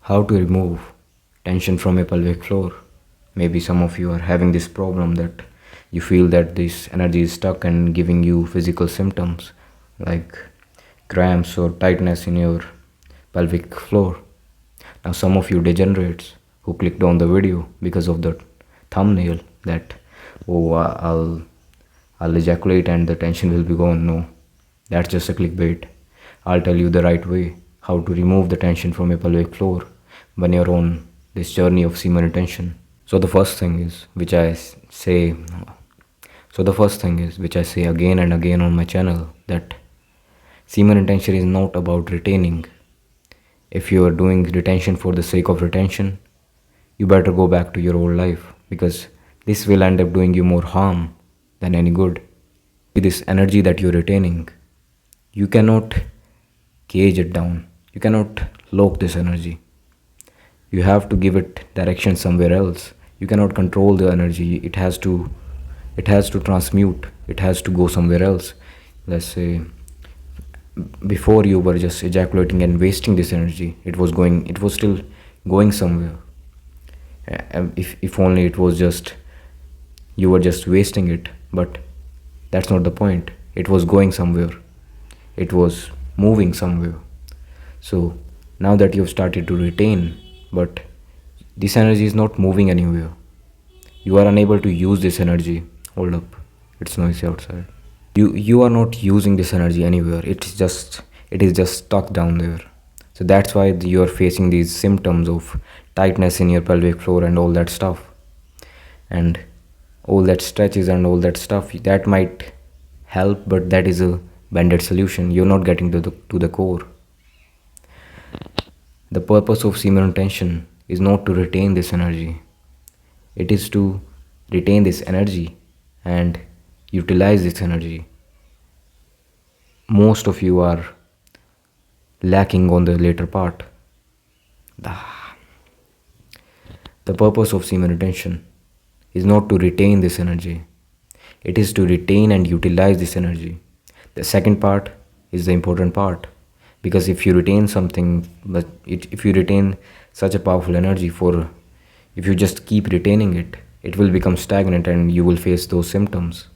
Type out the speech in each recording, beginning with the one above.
How to remove tension from a pelvic floor. Maybe some of you are having this problem that you feel that this energy is stuck and giving you physical symptoms like cramps or tightness in your pelvic floor. Now, some of you degenerates who clicked on the video because of the thumbnail that, oh, I'll ejaculate and the tension will be gone. No, that's just a clickbait. I'll tell you the right way how to remove the tension from your pelvic floor when you're on this journey of semen retention. So the first thing is say so the first thing is which I say again and again on my channel that semen retention is not about retaining. If you are doing retention for the sake of retention, you better go back to your old life because this will end up doing you more harm than any good. This energy that you're retaining, you cannot cage it down. You cannot lock this energy. You have to give it direction somewhere else. You cannot control the energy. It has to transmute. It has to go somewhere else. Let's say before you were just ejaculating and wasting this energy. It was still going somewhere. If only it was just you were just wasting it, but that's not the point. It was going somewhere. It was moving somewhere. So now that you've started to retain, but this energy is not moving anywhere. You are unable to use this energy. Hold up, it's noisy outside. You are not using this energy anywhere. It is just stuck down there. So that's why you are facing these symptoms of tightness in your pelvic floor and all that stuff, and all that stretches and all that stuff that might help, but that is a band-aid solution. You're not getting to the core. The purpose of semen retention is not to retain this energy. It is to retain this energy and utilize this energy. Most of you are lacking on the later part. The purpose of semen retention is not to retain this energy. It is to retain and utilize this energy. The second part is the important part, because if you retain something, if you retain such a powerful energy if you just keep retaining it, it will become stagnant and you will face those symptoms.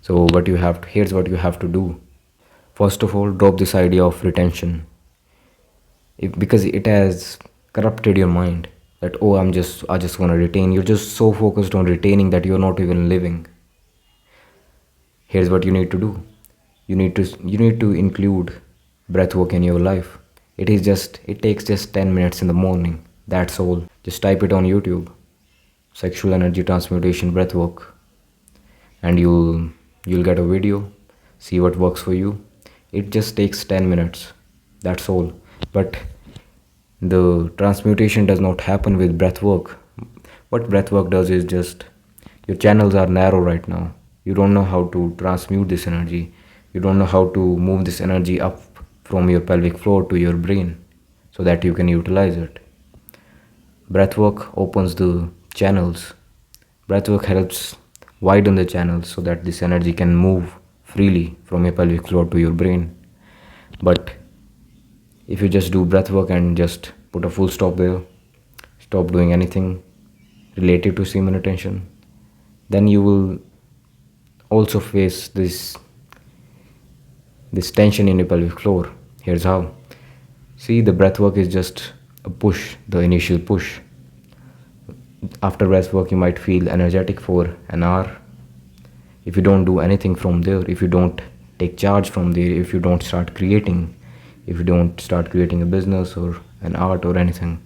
So here's what you have to do. First of all, drop this idea of retention, because it has corrupted your mind. That, oh, I just want to retain. You're just so focused on retaining that you're not even living. Here's what you need to do. You need to include breath work in your life. It takes just 10 minutes in the morning. That's all. Just type it on YouTube. Sexual energy transmutation breath work, and you'll get a video. See what works for you. It just takes 10 minutes. That's all. But the transmutation does not happen with breath work. What breath work does is just, your channels are narrow right now. You don't know how to transmute this energy. You don't know how to move this energy up from your pelvic floor to your brain so that you can utilize it. Breath work opens the channels. Breath work helps widen the channels so that this energy can move freely from your pelvic floor to your brain. But if you just do breath work and just put a full stop there, stop doing anything related to semen retention, then you will also face this tension in your pelvic floor. Here's how. See, the breath work is just a push, the initial push. After breath work, you might feel energetic for an hour. If you don't do anything from there, if you don't take charge from there, if you don't start creating, if you don't start creating a business or an art or anything,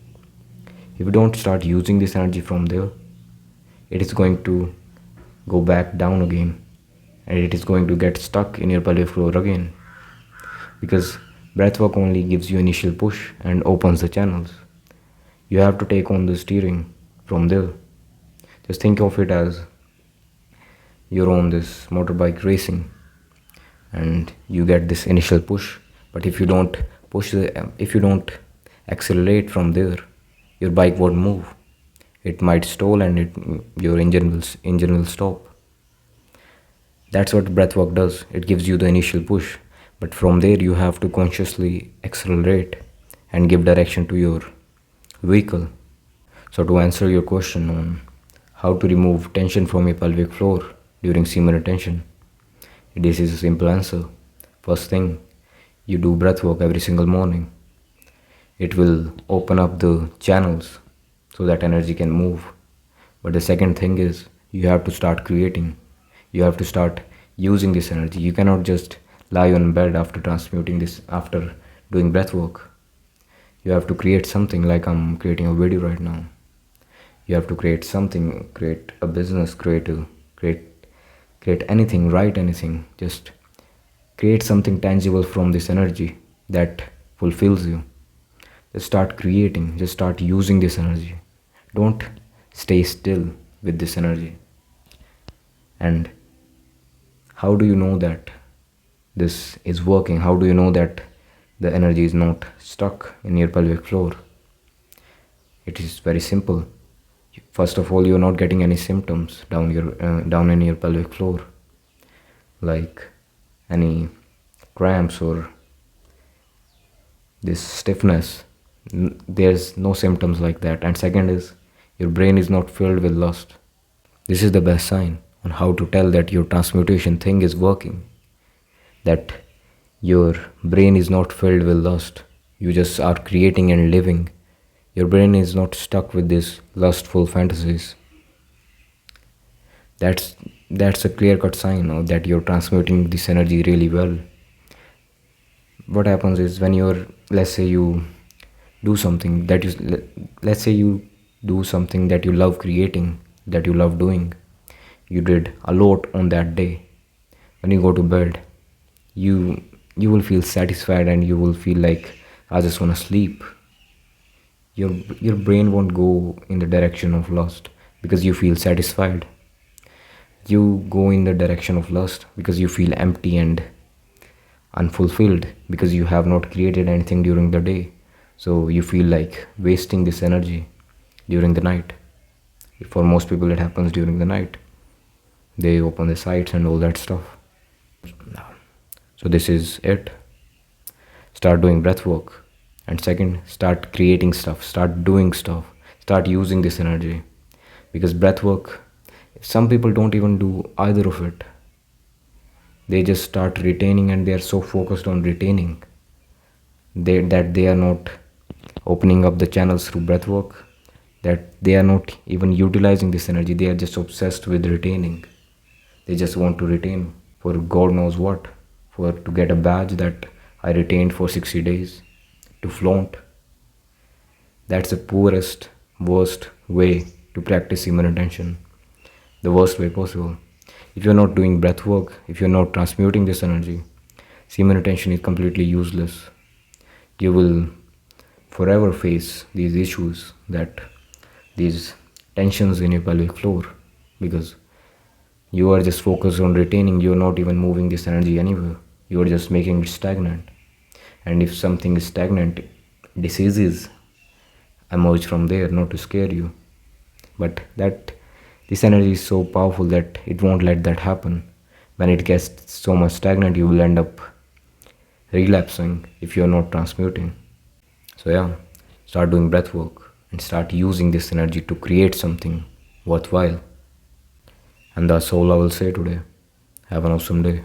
if you don't start using this energy from there, it is going to go back down again, and it is going to get stuck in your pelvic floor again, because breathwork only gives you initial push and opens the channels. You have to take on the steering from there. Just think of it as you're on this motorbike racing and you get this initial push, but if you don't accelerate from there, your bike won't move. It might stall and your engine will stop. That's what breathwork does. It gives you the initial push, but from there you have to consciously accelerate and give direction to your vehicle. So to answer your question on how to remove tension from your pelvic floor during semen retention, this is a simple answer. First thing, you do breath work every single morning. It will open up the channels so that energy can move. But the second thing is you have to start creating. You have to start using this energy. You cannot just lie on bed after transmuting this, after doing breath work. You have to create something, like I'm creating a video right now. You have to create something, create a business, create anything, write anything. Just create something tangible from this energy that fulfills you. Just start creating, just start using this energy. Don't stay still with this energy. And how do you know that this is working? How do you know that the energy is not stuck in your pelvic floor? It is very simple. First of all, you're not getting any symptoms down in your pelvic floor, like any cramps or this stiffness. There's no symptoms like that. And second is, your brain is not filled with lust. This is the best sign on how to tell that your transmutation thing is working, that your brain is not filled with lust. You just are creating and living. Your brain is not stuck with these lustful fantasies. That's a clear-cut sign of that you're transmuting this energy really well. What happens is, when you're, let's say you do something that you let's say you do something that you love creating, that you love doing, you did a lot on that day. When you go to bed, you will feel satisfied and you will feel like, I just want to sleep. Your brain won't go in the direction of lust because you feel satisfied. You go in the direction of lust because you feel empty and unfulfilled, because you have not created anything during the day. So you feel like wasting this energy during the night. For most people, it happens during the night. They open the sites and all that stuff. So this is it. Start doing breath work. And second, start creating stuff, start doing stuff, start using this energy. Because breath work, some people don't even do either of it. They just start retaining, and they are so focused on retaining that they are not opening up the channels through breath work, that they are not even utilizing this energy. They are just obsessed with retaining. They just want to retain for God knows what, for to get a badge that I retained for 60 days, to flaunt. That's the poorest, worst way to practice semen retention. The worst way possible. If you're not doing breath work, if you're not transmuting this energy, semen retention is completely useless. You will forever face these issues, that these tensions in your pelvic floor, because you are just focused on retaining. You're not even moving this energy anywhere. You are just making it stagnant. And if something is stagnant, diseases emerge from there, not to scare you. But that this energy is so powerful that it won't let that happen. When it gets so much stagnant, you will end up relapsing if you're not transmuting. So yeah, start doing breath work and start using this energy to create something worthwhile. And that's all I will say today. Have an awesome day.